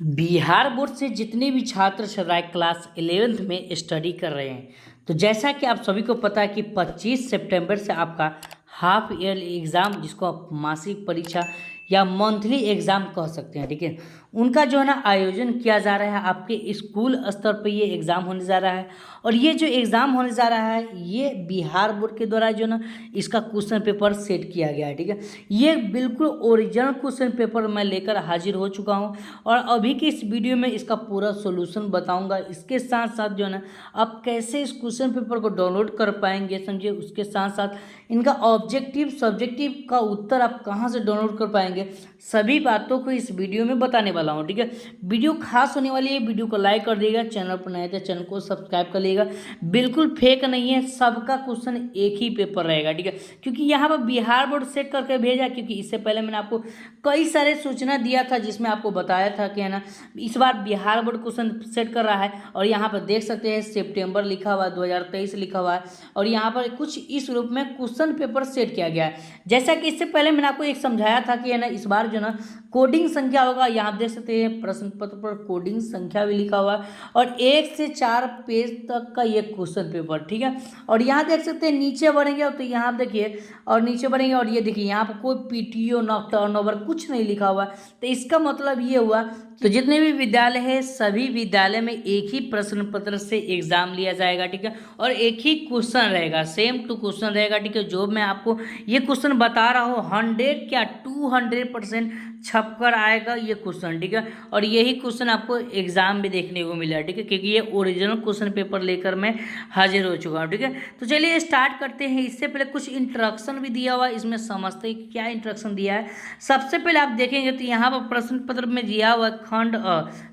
Bihar board से जितने भी छात्र छात्राएं क्लास 11th में स्टडी कर रहे हैं, तो जैसा कि आप सभी को पता है कि 25 सितंबर से आपका हाफ ईयरली एग्ज़ाम, जिसको आप मासिक परीक्षा या मंथली एग्ज़ाम कह सकते हैं, ठीक है, उनका जो है ना आयोजन किया जा रहा है। आपके स्कूल स्तर पर ये एग्ज़ाम होने जा रहा है और ये जो एग्ज़ाम होने जा रहा है ये बिहार बोर्ड के द्वारा जो ना इसका क्वेश्चन पेपर सेट किया गया है, ठीक है। ये बिल्कुल ओरिजिनल क्वेश्चन पेपर मैं लेकर हाजिर हो चुका हूँ और अभी की इस वीडियो में इसका पूरा सोल्यूशन बताऊंगा। इसके साथ साथ जो है ना आप कैसे इस क्वेश्चन पेपर को डाउनलोड कर पाएंगे, समझिए। उसके साथ साथ इनका ऑब्जेक्टिव सब्जेक्टिव का उत्तर आप कहाँ से डाउनलोड कर पाएंगे, सभी बातों को इस वीडियो में बताने वाला हूँ, ठीक है। वीडियो खास होने वाली है, वीडियो को लाइक कर दिएगा, चैनल पर नए थे चैनल को सब्सक्राइब कर लीजिएगा। बिल्कुल फेक नहीं है, सबका क्वेश्चन एक ही पेपर रहेगा, ठीक है। क्योंकि यहाँ पर बिहार बोर्ड सेट करके भेजा, क्योंकि इससे पहले मैंने आपको कई सारे सूचना दिया था जिसमें आपको बताया था कि है ना इस बार बिहार बोर्ड क्वेश्चन सेट कर रहा है। और यहाँ पर देख सकते हैं सितंबर लिखा हुआ है, 2023 लिखा हुआ है और यहाँ पर कुछ इस रूप में क्वेश्चन पेपर सेट किया गया है। जैसा कि इससे पहले मैंने आपको एक समझाया था कि है ना इस बार जो ना कोडिंग संख्या होगा। यहाँ देख सकते हैं प्रश्न पत्र पर कोडिंग संख्या भी लिखा हुआ है और 1 से 4 पेज तक का ये क्वेश्चन पेपर, ठीक है। और यहाँ देख सकते हैं नीचे बढ़ेंगे तो यहाँ देखिए और नीचे बढ़ेंगे और ये देखिए यहाँ पर कोई पीटीओ ना टर्नओवर कुछ नहीं लिखा हुआ। तो इसका मतलब ये हुआ तो जितने भी विद्यालय है सभी विद्यालय में एक ही प्रश्न पत्र से एग्जाम लिया जाएगा, ठीक है। और एक ही क्वेश्चन रहेगा, सेम टू क्वेश्चन रहेगा, ठीक है। जो मैं आपको ये क्वेश्चन बता रहा हूँ 100 क्या 200% छप कर आएगा ये क्वेश्चन, ठीक है। और यही क्वेश्चन आपको एग्जाम में देखने को मिला है, ठीक है, क्योंकि ये ओरिजिनल क्वेश्चन पेपर लेकर मैं हाजिर हो चुका हूँ, ठीक है। तो चलिए स्टार्ट करते हैं। इससे पहले कुछ इंस्ट्रक्शन भी दिया हुआ है, इसमें समझते हैं क्या इंस्ट्रक्शन दिया है। सबसे पहले आप देखेंगे तो यहाँ पर प्रश्न पत्र में दिया हुआ खंड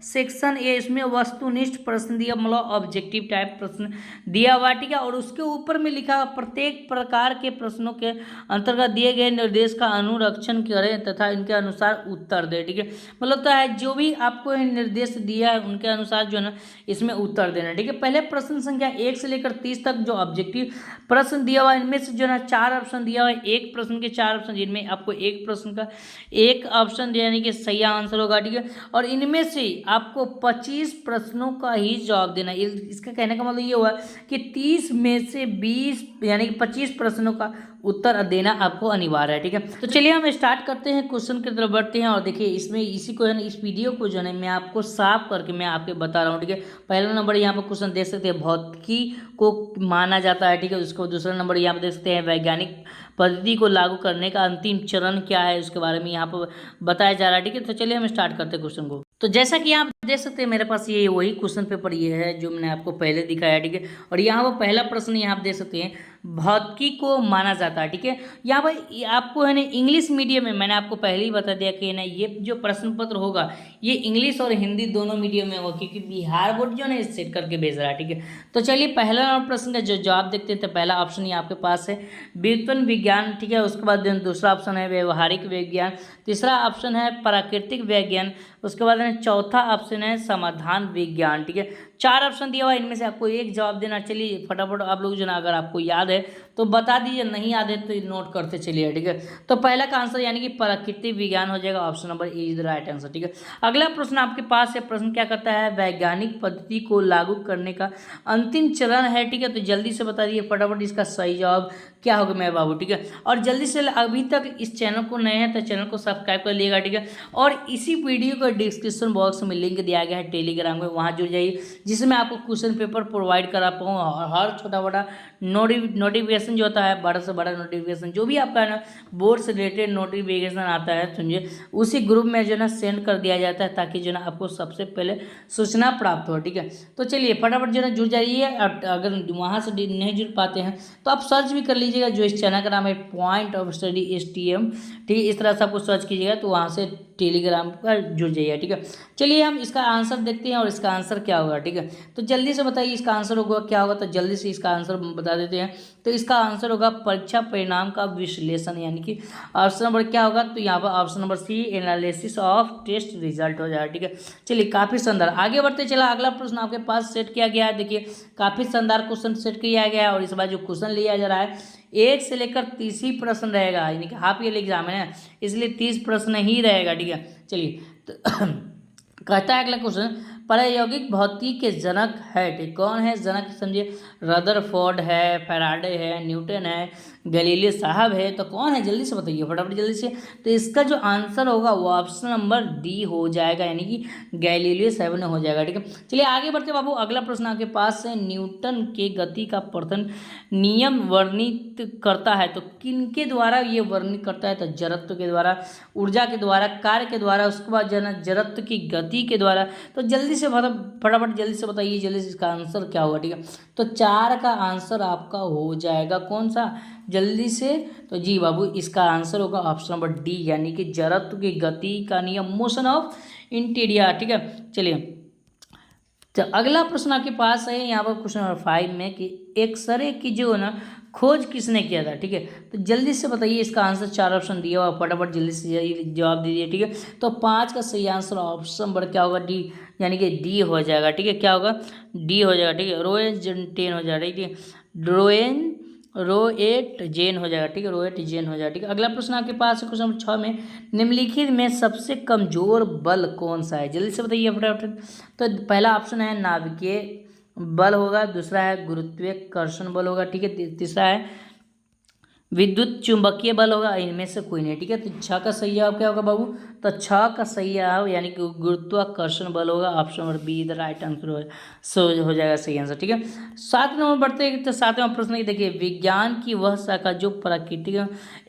सेक्शन ए, इसमें वस्तुनिष्ठ प्रश्न दिया, मतलब ऑब्जेक्टिव टाइप प्रश्न दिया हुआ, ठीक है। और उसके ऊपर में लिखा हुआ प्रत्येक प्रकार के प्रश्नों के अंतर्गत दिए गए निर्देश का अनुरक्षण करें तथा इनके अनुसार उत्तर दें, ठीक है। मतलब तो है जो भी आपको निर्देश दिया है उनके अनुसार जो है ना इसमें उत्तर देना, ठीक है। पहले प्रश्न संख्या 1 से लेकर 30 तक जो ऑब्जेक्टिव प्रश्न दिया हुआ है इनमें से जो है ना 4 ऑप्शन दिया हुआ है। एक प्रश्न के 4 ऑप्शन, जिनमें आपको एक प्रश्न का एक ऑप्शन यानी कि सही आंसर होगा, ठीक है। और इनमें से आपको 25 प्रश्नों का ही जवाब देना। इसका कहने का मतलब ये हुआ कि 30 में से 20 यानी कि 25 प्रश्नों का उत्तर देना आपको अनिवार्य है, ठीक है। तो चलिए हम स्टार्ट करते हैं, क्वेश्चन की तरफ बढ़ते हैं। और देखिए इसमें इसी को है ना इस वीडियो को जो है मैं आपको साफ करके मैं आपके बता रहा हूँ, ठीक है। पहला नंबर यहाँ पर क्वेश्चन देख सकते हैं भौतिकी को माना जाता है, ठीक है। उसको दूसरा नंबर यहाँ पर देख सकते हैं वैज्ञानिक पद्धति को लागू करने का अंतिम चरण क्या है, उसके बारे में यहाँ पर बताया जा रहा है, ठीक है। तो चलिए हम स्टार्ट करते हैं क्वेश्चन को। तो जैसा कि आप देख सकते हैं मेरे पास ये वही क्वेश्चन पेपर ये है जो मैंने आपको पहले दिखाया, ठीक है। और यहाँ पर पहला प्रश्न यहाँ आप देख सकते हैं भौतिकी को माना जाता है, ठीक है। यहाँ पर आपको है ना इंग्लिश मीडियम में, मैंने आपको पहले ही बता दिया कि ना ये जो प्रश्न पत्र होगा ये इंग्लिश और हिंदी दोनों मीडियम में होगा, क्योंकि बिहार बोर्ड जो है सेट करके भेज रहा है, ठीक है। तो चलिए पहला प्रश्न का जो जवाब देखते हैं। तो पहला ऑप्शन ये आपके पास है व्युत्पन्न विज्ञान, ठीक है। उसके बाद दूसरा ऑप्शन है व्यवहारिक विज्ञान, तीसरा ऑप्शन है प्राकृतिक विज्ञान, उसके बाद चौथा ऑप्शन है समाधान विज्ञान, ठीक है। 4 ऑप्शन दिया हुआ है, इनमें से आपको एक जवाब देना। चलिए फटाफट आप लोग जो ना अगर आपको याद है तो बता दीजिए, नहीं याद है तो नोट करते चलिए, ठीक है। तो पहला का आंसर यानी कि प्राकृतिक विज्ञान हो जाएगा, option number A is the right answer, ठीक है। अगला प्रश्न आपके पास है, प्रश्न क्या करता है वैज्ञानिक पद्धति को लागू करने का अंतिम चरण है, ठीक है। तो जल्दी से बता दीजिए फटाफट इसका सही जवाब क्या होगा मेरे बाबू, ठीक है। और जल्दी से अभी तक इस चैनल को नए हैं तो चैनल को सब्सक्राइब कर लिएगा, ठीक है। और इसी वीडियो का डिस्क्रिप्शन बॉक्स में लिंक दिया गया है टेलीग्राम में, वहाँ जुड़ जाइए, जिसमें आपको क्वेश्चन पेपर प्रोवाइड करा पाऊँ और हर छोटा बड़ा नोटिफिकेशन जो होता है, बड़ा से बड़ा नोटिफिकेशन जो भी आपका है ना बोर्ड से रिलेटेड नोटिफिकेशन आता है, समझिए उसी ग्रुप में जो है ना सेंड कर दिया जाता है, ताकि जो है ना आपको सबसे पहले सूचना प्राप्त हो, ठीक है। तो चलिए फटाफट जो है ना जुड़ जाइए। अगर वहाँ से नहीं जुड़ पाते हैं तो आप सर्च भी कर लीजिएगा, जो इस चैनल का नाम है पॉइंट ऑफ स्टडी STM, ठीक है। इस तरह से आपको सर्च कीजिएगा तो वहाँ से टेलीग्राम पर जुड़ जाइए, ठीक है। चलिए हम इसका आंसर देखते हैं और इसका आंसर क्या होगा, ठीक है। तो जल्दी से बताइए इसका आंसर होगा क्या होगा, तो जल्दी से इसका आंसर बता देते हैं। तो इसका आंसर होगा परीक्षा परिणाम का विश्लेषण, यानी कि ऑप्शन नंबर क्या होगा, तो यहाँ पर option number C analysis of test result हो जाएगा, ठीक है। चलिए काफ़ी शानदार, आगे बढ़ते चला। अगला प्रश्न आपके पास सेट किया गया है, देखिए काफ़ी शानदार क्वेश्चन सेट किया गया है। और इस बार जो क्वेश्चन लिया जा रहा है 1 से लेकर 30 ही प्रश्न रहेगा, यानी कि हाफ ईयरली एग्जाम है ना, इसलिए 30 प्रश्न ही रहेगा, ठीक है। चलिए कहता है अगला क्वेश्चन, प्रायोगिक भौतिकी के जनक है, ठीक कौन है जनक, समझिए रदरफोर्ड है, फैराडे है, न्यूटन है, गैलीलियो साहब है, तो कौन है जल्दी से बताइए फटाफट जल्दी से। तो इसका जो आंसर होगा वो ऑप्शन नंबर डी हो जाएगा, यानी कि गैलीलियो साहब ने हो जाएगा, ठीक है। चलिए आगे बढ़ते बाबू, अगला प्रश्न आपके पास है, न्यूटन के गति का प्रथम नियम वर्णित करता है, तो किनके द्वारा ये वर्णित करता है, तो जड़त्व के द्वारा, ऊर्जा के द्वारा, कार्य के द्वारा, उसके बाद जड़त्व की गति के द्वारा। तो जल्दी से फटाफट जल्दी से बताइए जल्दी से इसका आंसर क्या होगा, ठीक है। तो 4 का आंसर आपका हो जाएगा कौन सा, जल्दी से। तो जी बाबू इसका आंसर होगा ऑप्शन नंबर डी, यानी कि जड़त्व की गति का नियम, मोशन ऑफ इंटीरियर, ठीक है। चलिए तो अगला प्रश्न आपके पास है यहाँ पर क्वेश्चन नंबर 5 में कि एक्सरे की जो है ना खोज किसने किया था, ठीक है। तो जल्दी से बताइए इसका आंसर, 4 ऑप्शन दिया हुआ, फटाफट जल्दी से जवाब दीजिए, ठीक है। तो 5 का सही आंसर ऑप्शन नंबर क्या होगा, डी, यानी कि डी हो जाएगा, ठीक है। क्या होगा, डी हो जाएगा, ठीक है। रोएंटेन हो जाएगा, ठीक है। रोएट जेन हो जाएगा, ठीक है। रोएट जेन हो जाएगा, ठीक है। अगला प्रश्न आपके पास है क्वेश्चन नंबर 6 में, निम्नलिखित में सबसे कमजोर बल कौन सा है, जल्दी से बताइए फटाफट। तो पहला ऑप्शन है नाभिकीय बल होगा, दूसरा है गुरुत्वाकर्षण बल होगा, ठीक है। तीसरा है विद्युत चुंबकीय बल होगा, इनमें से कोई नहीं, ठीक है। तो 6 का सही जवाब क्या होगा बाबू, तो 6 का सही जवाब यानी कि गुरुत्वाकर्षण बल होगा, option number be the right answer हो जाएगा सही आंसर, ठीक है। 7 नंबर बढ़ते हैं, तो 7वां प्रश्न की देखिए, विज्ञान की वह शाखा जो प्राकृतिक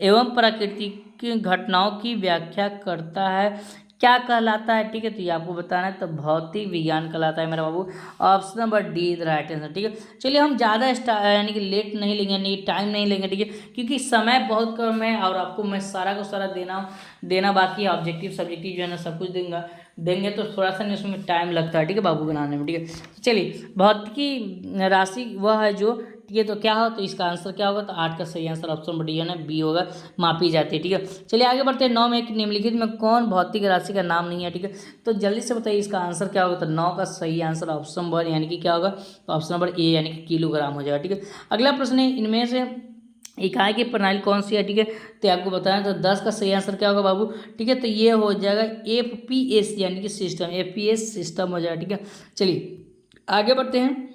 एवं प्राकृतिक घटनाओं की व्याख्या करता है क्या कहलाता है, ठीक है। तो ये आपको बताना है, तो भौतिक विज्ञान कहलाता है मेरा बाबू, option number D the right answer, ठीक है। चलिए हम ज़्यादा यानी कि लेट नहीं लेंगे, यानी टाइम नहीं लेंगे, ठीक है, क्योंकि समय बहुत कम है और आपको मैं सारा को सारा देना बाकी है, ऑब्जेक्टिव सब्जेक्टिव जो है ना सब कुछ देंगे तो थोड़ा सा नहीं उसमें टाइम लगता है, ठीक है, बाबू बनाने में, ठीक है। चलिए भौतिकी राशि वह है जो, ठीक है, तो क्या हो, तो इसका आंसर क्या होगा, तो 8 का सही आंसर ऑप्शन नंबर डी है ना, बी होगा, मापी जाती है, ठीक है। चलिए आगे बढ़ते हैं, 9 में निम्नलिखित में कौन भौतिक राशि का नाम नहीं है, ठीक है। तो जल्दी से बताइए इसका आंसर क्या होगा, तो 9 का सही आंसर ऑप्शन नंबर यानी कि क्या होगा, तो ऑप्शन नंबर ए यानी कि किलोग्राम हो जाएगा, ठीक है। अगला प्रश्न है, इनमें से इकाई की प्रणाली कौन सी है, ठीक है। तो आपको बताया, तो 10 का सही आंसर क्या होगा बाबू, ठीक है। तो ये हो जाएगा FPS यानी कि सिस्टम, FPS सिस्टम हो जाएगा, ठीक है। चलिए आगे बढ़ते हैं,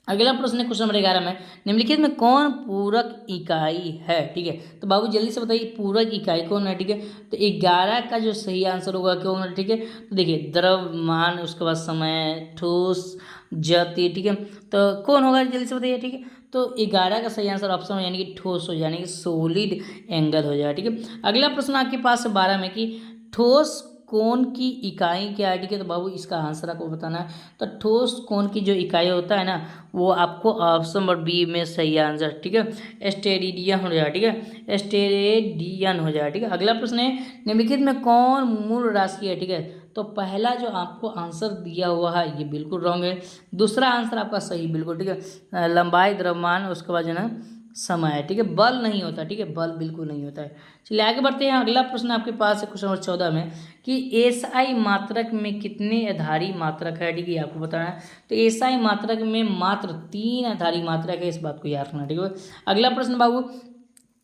अगला प्रश्न है क्वेश्चन नंबर 11 में, निम्नलिखित में कौन पूरक इकाई है, ठीक है। तो बाबू जल्दी से बताइए पूरक इकाई कौन है, ठीक है। तो 11 का जो सही आंसर होगा क्या होगा, ठीक है। तो देखिए द्रव्यमान, उसके बाद समय, ठोस, गति, ठीक है। तो कौन होगा जल्दी से बताइए, ठीक है। तो 11 का सही आंसर ऑप्शन यानी कि ठोस हो, यानी कि सॉलिड एंगल हो जाएगा, ठीक है। अगला प्रश्न आपके पास 12 में कि ठोस कोण की इकाई क्या है, ठीक है। तो बाबू इसका आंसर आपको बताना है, तो ठोस कोण की जो इकाई होता है ना वो आपको ऑप्शन नंबर बी में सही आंसर, ठीक है, स्टेरेडियन हो जाएगा, ठीक है, स्टेरेडियन हो जाएगा, ठीक है। अगला प्रश्न है, निम्नलिखित में कौन मूल राशि है, ठीक है। तो पहला जो आपको आंसर दिया हुआ है ये बिल्कुल रॉन्ग है, दूसरा आंसर आपका सही बिल्कुल, ठीक है, लंबाई, द्रव्यमान, उसके बाद जो है ना समय है, ठीक है, बल नहीं होता, ठीक है, बल बिल्कुल नहीं होता है। चलिए आगे बढ़ते हैं, अगला प्रश्न आपके पास है क्वेश्चन नंबर 14 में कि एसआई मात्रक में कितने आधारी मात्रक है, ठीक है, आपको बताना है। तो एसआई मात्रक में मात्र 3 आधारी मात्रक है, इस बात को याद रखना, ठीक है। अगला प्रश्न बाबू,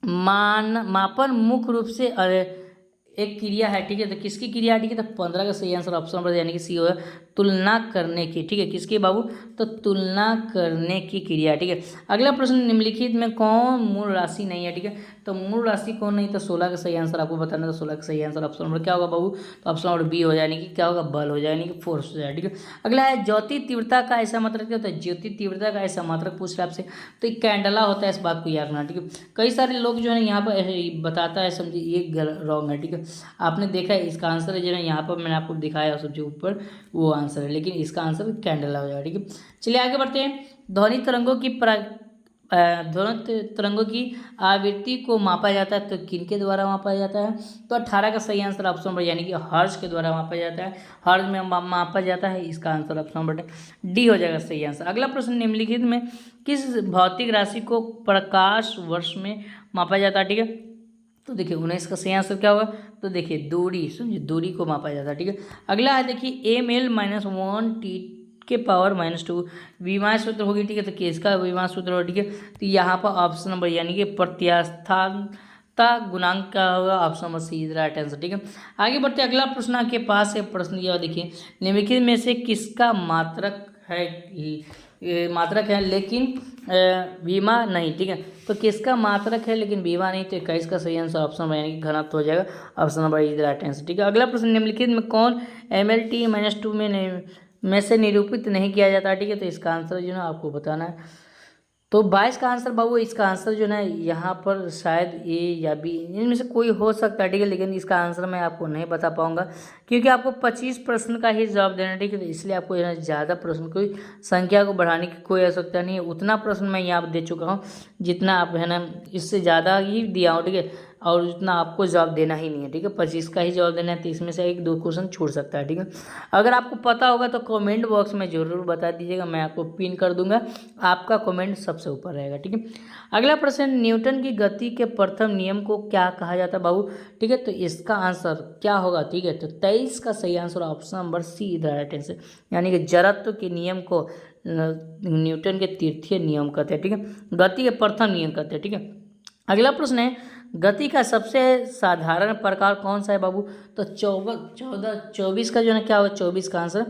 मापन मुख्य रूप से एक क्रिया है, ठीक है। तो किसकी क्रिया है, ठीक है। तो 15 का सही आंसर ऑप्शन नंबर यानी कि सी होगा, तुलना करने की, ठीक है, किसकी बाबू, तो तुलना करने की क्रिया, ठीक है। अगला प्रश्न, निम्नलिखित में कौन मूल राशि नहीं है, ठीक है। तो मूल राशि कौन नहीं, तो 16 का सही आंसर आपको बताना है, तो 16 का सही आंसर ऑप्शन नंबर क्या होगा बाबू, तो ऑप्शन नंबर बी हो जाए, यानी कि क्या होगा, बल हो जाए, यानी कि फोर्स हो जाए, ठीक है। अगला है ज्योति तीव्रता का ऐसा मात्रक क्या होता है, ज्योति तीव्रता का ऐसा मात्रक पूछ रहा है आपसे, तो एक कैंडला होता है, इस बात को याद रखना, ठीक है। कई सारे लोग जो है यहाँ पर बताता है, समझिए ये रॉन्ग है, ठीक है। आपने देखा है इसका आंसर जो है यहाँ पर मैंने आपको दिखाया सबसे ऊपर वो आंसर है, लेकिन इसका आंसर कैंडला हो जाएगा, ठीक है। चलिए आगे बढ़ते हैं, ध्वनि तरंगों की आवृत्ति को मापा जाता है, तो किनके द्वारा मापा जाता है, तो 18 का सही आंसर ऑप्शन नंबर यानी कि हर्ट्ज के द्वारा मापा जाता है, हर्ट्ज में मापा जाता है, इसका आंसर ऑप्शन नंबर डी हो जाएगा सही आंसर। अगला प्रश्न, निम्नलिखित में किस भौतिक राशि को प्रकाश वर्ष में मापा जाता है, ठीक है। तो देखिए 19 का सही आंसर क्या होगा, तो देखिए दूरी, समझिए दूरी को मापा जाता है, ठीक है। अगला है देखिए ml-1 के पावर -2 विमा सूत्र होगी, ठीक है। तो किसका विमा सूत्र होगा, ठीक है। तो यहाँ पर ऑप्शन नंबर यानी कि प्रत्यास्थान गुणांक क्या होगा, option number C is right answer. ठीक है, आगे बढ़ते अगला प्रश्न आपके पास है। प्रश्न यह देखिए, निम्नलिखित में से किसका मात्रक है, मात्रक है लेकिन बीमा नहीं। ठीक है, तो किसका मात्रक है लेकिन बीमा नहीं, तो 21 का सही आंसर ऑप्शन नंबर यानी कि घनत्व हो जाएगा, option number is right answer. ठीक है, अगला प्रश्न, निम्नलिखित में कौन MLT-2 में से निरूपित नहीं किया जाता। ठीक है, तो इसका आंसर जो है आपको बताना है। तो 22 का आंसर बाबू, इसका आंसर जो है यहाँ पर शायद ए या बी इनमें से कोई हो सकता है। ठीक है, लेकिन इसका आंसर मैं आपको नहीं बता पाऊंगा क्योंकि आपको 25 प्रश्न का ही जवाब देना है। ठीक है, तो इसलिए आपको यहाँ ज़्यादा प्रश्न कोई संख्या को बढ़ाने की कोई आवश्यकता नहीं है। उतना प्रश्न मैं यहाँ दे चुका हूँ जितना आप है ना, इससे ज़्यादा ही दिया हूँ। ठीक है, और उतना आपको जवाब देना ही नहीं है। ठीक है, 25 का ही जवाब देना है, तो इसमें से 1-2 क्वेश्चन छूट सकता है। ठीक है, अगर आपको पता होगा तो कमेंट बॉक्स में ज़रूर बता दीजिएगा, मैं आपको पिन कर दूंगा, आपका कमेंट सबसे ऊपर रहेगा। ठीक है, अगला प्रश्न, न्यूटन की गति के प्रथम नियम को क्या कहा जाता है बाबू। ठीक है, तो इसका आंसर क्या होगा। ठीक है, तो 23 का सही answer option number C is right answer, यानी कि जड़त्व के नियम को न्यूटन के तृतीय नियम कहते हैं। ठीक है, गति के प्रथम नियम कहते हैं। ठीक है, अगला प्रश्न है, गति का सबसे साधारण प्रकार कौन सा है बाबू। तो 24 का जो है क्या होगा, 24 का आंसर।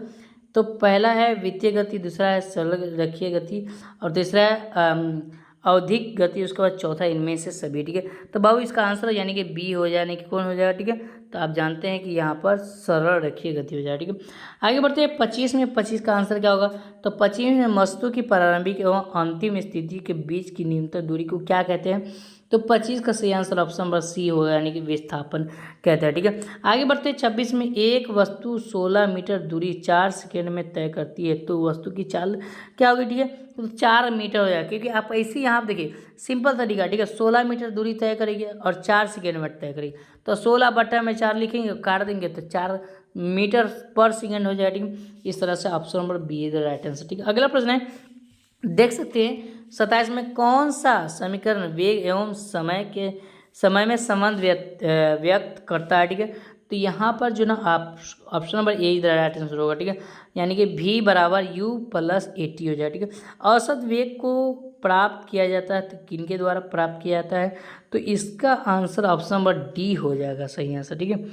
तो पहला है वित्तीय गति, दूसरा है सरल रेखीय गति, और तीसरा है आवधिक गति, उसके बाद चौथा इनमें से सभी। ठीक है, तो बाबू इसका आंसर यानी कि बी हो जाए, यानी कि कौन हो जाएगा। ठीक है, तो आप जानते हैं कि यहाँ पर सरल रेखीय गति हो जाए। ठीक है, आगे बढ़ते हैं 25 में। 25 का आंसर क्या होगा, तो 25 में वस्तु की प्रारंभिक एवं अंतिम स्थिति के बीच की न्यूनतम दूरी को क्या कहते हैं। तो 25 का सही आंसर ऑप्शन नंबर सी होगा, यानी कि विस्थापन कहते हैं। ठीक है, आगे बढ़ते हैं 26 में, एक वस्तु 16 मीटर दूरी 4 सेकेंड में तय करती है, तो वस्तु की चाल क्या होगी। ठीक है, तो 4 मीटर हो जाएगा, क्योंकि आप ऐसे ही यहाँ देखिए सिंपल तरीका। ठीक है, 16 मीटर दूरी तय करेगी और 4 सेकेंड में तय करेगी, तो 16 बटा में 4 लिखेंगे, काट देंगे तो 4 मीटर पर सेकेंड हो जाएगा। ठीक है, इस तरह से option number B is the right answer. ठीक है, अगला प्रश्न है, देख सकते हैं 27 में, कौन सा समीकरण वेग एवं समय में संबंध व्यक्त करता है। ठीक है, तो यहाँ पर जो ना आप option number A is the right answer होगा। ठीक है, यानी कि v बराबर u प्लस AT हो जाए। ठीक है, औसत वेग को प्राप्त किया जाता है, तो किनके द्वारा प्राप्त किया जाता है, तो इसका आंसर ऑप्शन नंबर डी हो जाएगा, सही आंसर। ठीक है,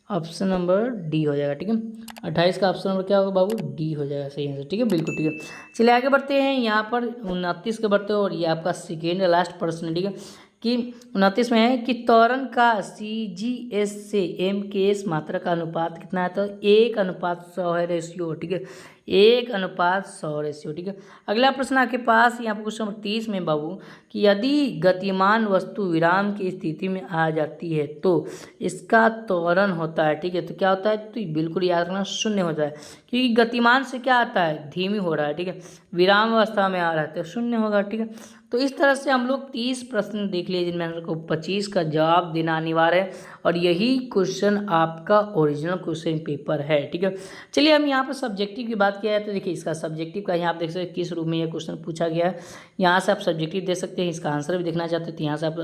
ऑप्शन नंबर डी हो जाएगा। ठीक है, 28 का ऑप्शन नंबर क्या होगा बाबू, डी हो जाएगा, सही आंसर। ठीक है, बिल्कुल ठीक है। चलिए आगे बढ़ते हैं, यहाँ पर 29 के बढ़ते हैं, और ये आपका सेकेंड लास्ट प्रश्न। ठीक है, कि 29 में है कि त्वरण का CGS से MKS मात्रा का अनुपात कितना है, तो 1:100 है रेशियो। ठीक है, 1:100 रेशियो। ठीक है, अगला प्रश्न आपके पास यहाँ पर क्वेश्चन नंबर 30 में बाबू, कि यदि गतिमान वस्तु विराम की स्थिति में आ जाती है तो इसका त्वरण होता है। ठीक है, तो क्या होता है, तो बिल्कुल याद रखना, शून्य होता है, क्योंकि गतिमान से क्या आता है, धीमी हो रहा है। ठीक है, विराम अवस्था में आ रहा है तो शून्य होगा। ठीक है, तो इस तरह से हम लोग 30 प्रश्न देख लिए, जिनमें हम लोग को 25 का जवाब देना अनिवार्य है, और यही क्वेश्चन आपका ओरिजिनल क्वेश्चन पेपर है। ठीक है, चलिए हम यहाँ पर सब्जेक्टिव की बात किया है, तो देखिए इसका सब्जेक्टिव का यहाँ आप देख सकते हैं किस रूप में यह क्वेश्चन पूछा गया है। यहाँ से आप सब्जेक्टिव देख सकते हैं, इसका आंसर भी देखना चाहते हैं तो यहाँ से आप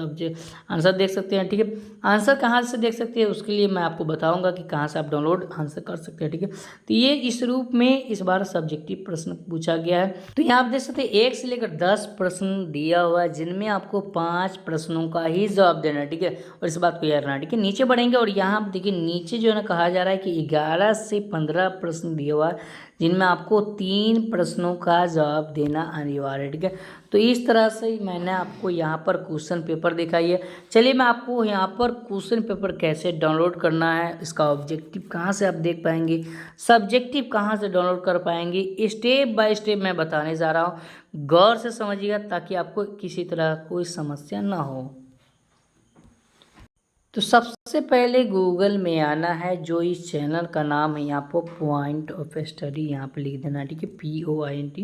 आंसर देख सकते हैं। ठीक है, आंसर कहाँ से देख सकते हैं उसके लिए मैं आपको बताऊँगा कि कहाँ से आप डाउनलोड आंसर कर सकते हैं। ठीक है, तो ये इस रूप में इस बार सब्जेक्टिव प्रश्न पूछा गया है। तो यहाँ आप देख सकते हैं 1 से लेकर 10 प्रश्न दिया हुआ है, जिनमें आपको 5 प्रश्नों का ही जवाब देना है। ठीक है, और इस बात को याद रखना। ठीक है, नीचे बढ़ेंगे और यहाँ देखिए नीचे जो है ना कहा जा रहा है कि 11 से 15 प्रश्न दिया हुआ है, जिनमें आपको 3 प्रश्नों का जवाब देना अनिवार्य है। ठीक है, तो इस तरह से मैंने आपको यहाँ पर क्वेश्चन पेपर दिखाई है। चलिए मैं आपको यहाँ पर क्वेश्चन पेपर कैसे डाउनलोड करना है, इसका ऑब्जेक्टिव कहाँ से आप देख पाएंगे, सब्जेक्टिव कहाँ से डाउनलोड कर पाएंगे, स्टेप बाय स्टेप मैं बताने जा रहा हूँ। गौर से समझिएगा ताकि आपको किसी तरह कोई समस्या ना हो। तो सबसे पहले गूगल में आना है, जो इस चैनल का नाम है, यहाँ पर पॉइंट ऑफ स्टडी यहाँ पर लिख देना। ठीक है, POINT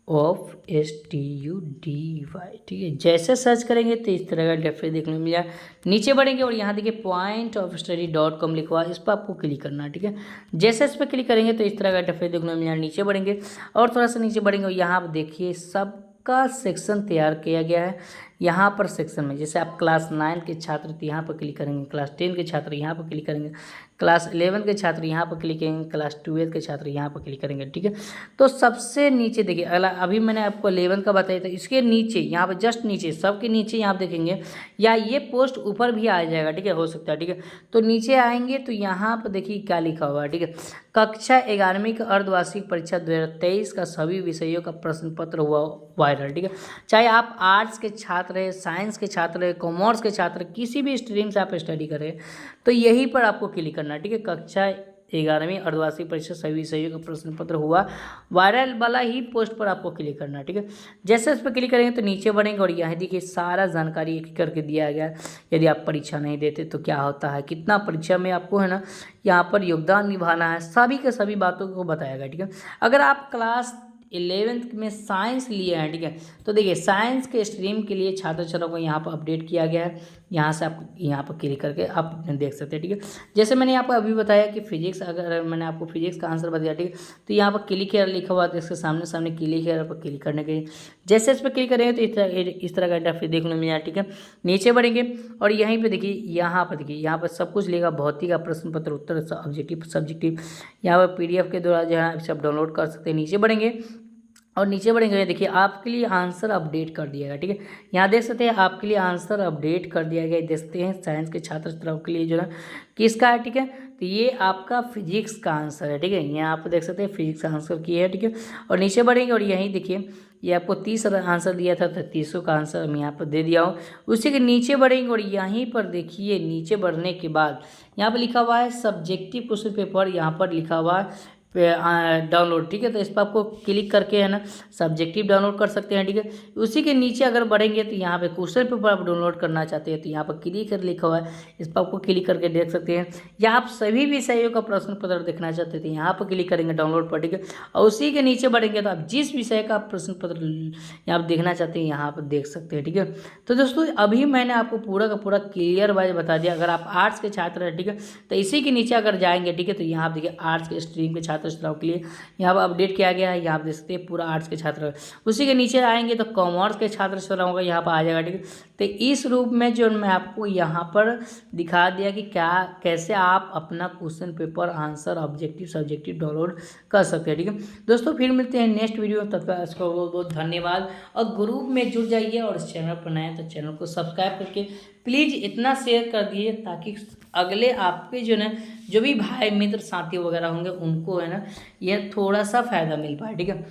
ऑफ STUDY। ठीक है, जैसे सर्च करेंगे तो इस तरह का इंटरफेस देखने को मिला। नीचे बढ़ेंगे और यहाँ देखिए pointofstudy.com लिखा हुआ है, इस पर आपको क्लिक करना है। ठीक है, जैसे इस पर क्लिक करेंगे तो इस तरह का इंटरफेस देखने को मिला। नीचे बढ़ेंगे और थोड़ा सा नीचे बढ़ेंगे और यहाँ आप देखिए सब का सेक्शन तैयार किया गया है, यहाँ पर सेक्शन में, जैसे आप क्लास 9 के छात्र तो यहाँ पर क्लिक करेंगे, क्लास 10 के छात्र यहाँ पर क्लिक करेंगे, क्लास 11 के छात्र यहाँ पर क्लिक करेंगे, क्लास 12 के छात्र यहाँ पर क्लिक करेंगे। ठीक है, तो सबसे नीचे देखिए, अगला अभी मैंने आपको 11 का बताया था, इसके नीचे यहाँ पर जस्ट नीचे, सबके नीचे यहाँ देखेंगे, या ये पोस्ट ऊपर भी आ जाएगा। ठीक है, हो सकता है। ठीक है, तो नीचे आएंगे तो यहाँ पर देखिए क्या लिखा हुआ है। ठीक है, कक्षा 11वीं का अर्धवार्षिक परीक्षा 2023 का सभी विषयों का प्रश्न पत्र हुआ वायरल। ठीक है, चाहे आप आर्ट्स के छात्र हैं, साइंस के छात्र हैं, कॉमर्स के छात्र, किसी भी स्ट्रीम से आप स्टडी करें तो यहीं पर आपको क्लिक करना है। ठीक है, कक्षा 11वीं अर्धवार्षिक परीक्षा सभी विषयों का प्रश्न पत्र हुआ वायरल वाला ही पोस्ट पर आपको क्लिक करना है। ठीक है, जैसे इस पर क्लिक करेंगे तो नीचे बढ़ेंगे और यहाँ देखिए सारा जानकारी एक करके दिया गया है। यदि आप परीक्षा नहीं देते तो क्या होता है, कितना परीक्षा में आपको है ना यहाँ पर योगदान निभाना है, सभी के सभी बातों को बताया गया। ठीक है, अगर आप क्लास 11th में साइंस लिए हैं, ठीक है, तो देखिए साइंस के स्ट्रीम के लिए छात्र छात्राओं को यहाँ पर अपडेट किया गया है। यहाँ से आप यहाँ पर क्लिक करके आप देख सकते हैं। ठीक है, जैसे मैंने आपको अभी बताया कि फिजिक्स, अगर मैंने आपको फिजिक्स का आंसर बताया, ठीक है, तो यहाँ पर क्लिक हेयर लिखा हुआ है, इसके सामने सामने क्लिक हेयर पर क्लिक करने के लिए जैसे इस पर क्लिक करेंगे तो इस तरह का इंटरफेस देखने को मिल जाए। ठीक है, नीचे बढ़ेंगे और यहीं पर देखिए, यहाँ पर सब कुछ लेगा, भौतिक का प्रश्न पत्र, उत्तर, सब्जेक्टिव, यहाँ पर PDF के द्वारा जो है आप डाउनलोड कर सकते हैं। नीचे बढ़ेंगे और नीचे बढ़ेंगे, देखिए आपके लिए आंसर अपडेट कर दिया गया। ठीक है, यहाँ देख सकते हैं आपके लिए आंसर अपडेट कर दिया गया, देख सकते हैं साइंस के छात्र छात्राओं के लिए जो है किसका है। ठीक है, तो ये आपका फिजिक्स का आंसर है। ठीक है, यहाँ आप देख सकते हैं फिजिक्स का आंसर किया है। ठीक है, और नीचे बढ़ेंगे और यहीं देखिए ये आपको 30 आंसर दिया था, तो 30 का आंसर मैं यहाँ पर दे दिया हूँ। उसी के नीचे बढ़ेंगे और यहीं पर देखिए नीचे बढ़ने के बाद यहाँ पर लिखा हुआ है सब्जेक्टिव क्वेश्चन पेपर, यहाँ पर लिखा हुआ है डाउनलोड। ठीक है, तो इस पर आपको क्लिक करके है ना सब्जेक्टिव डाउनलोड कर सकते हैं। ठीक है, उसी के नीचे अगर बढ़ेंगे तो यहाँ पे क्वेश्चन पेपर आप डाउनलोड करना चाहते हैं तो यहाँ पर क्लिक कर लिखा हुआ है, इस पर आपको क्लिक करके देख सकते हैं। या आप सभी विषयों का प्रश्न पत्र देखना चाहते थे, यहाँ पर क्लिक करेंगे डाउनलोड पर। ठीक है, और उसी के नीचे बढ़ेंगे तो आप जिस विषय का प्रश्न पत्र यहाँ देखना चाहते हैं यहाँ पर देख सकते हैं। ठीक है, तो दोस्तों अभी मैंने आपको पूरा का पूरा क्लियर वाइज बता दिया। अगर आप आर्ट्स के छात्र हैं, ठीक है, तो इसी के नीचे अगर जाएंगे, ठीक है, तो यहाँ देखिए आर्ट्स के स्ट्रीम के छात्र छात्राओं के लिए यहाँ पर अपडेट किया गया है। यहाँ आप देख सकते हैं पूरा आर्ट्स के छात्र। उसी के नीचे आएंगे तो कॉमर्स के छात्र छात्राओं का यहाँ पर आ जाएगा। ठीक है, तो इस रूप में जो मैं आपको यहाँ पर दिखा दिया कि क्या कैसे आप अपना question paper answer objective subjective download कर सकते हैं। ठीक है दोस्तों, फिर मिलते हैं नेक्स्ट वीडियो, तब तक इसको बहुत बहुत धन्यवाद। और ग्रुप में जुड़ जाइए और इस चैनल पर नए हैं तो चैनल को सब्सक्राइब करके प्लीज़ इतना शेयर कर दिए ताकि अगले आपके जो भी भाई मित्र साथी वगैरह होंगे उनको है ना ये थोड़ा सा फ़ायदा मिल पाए। ठीक है।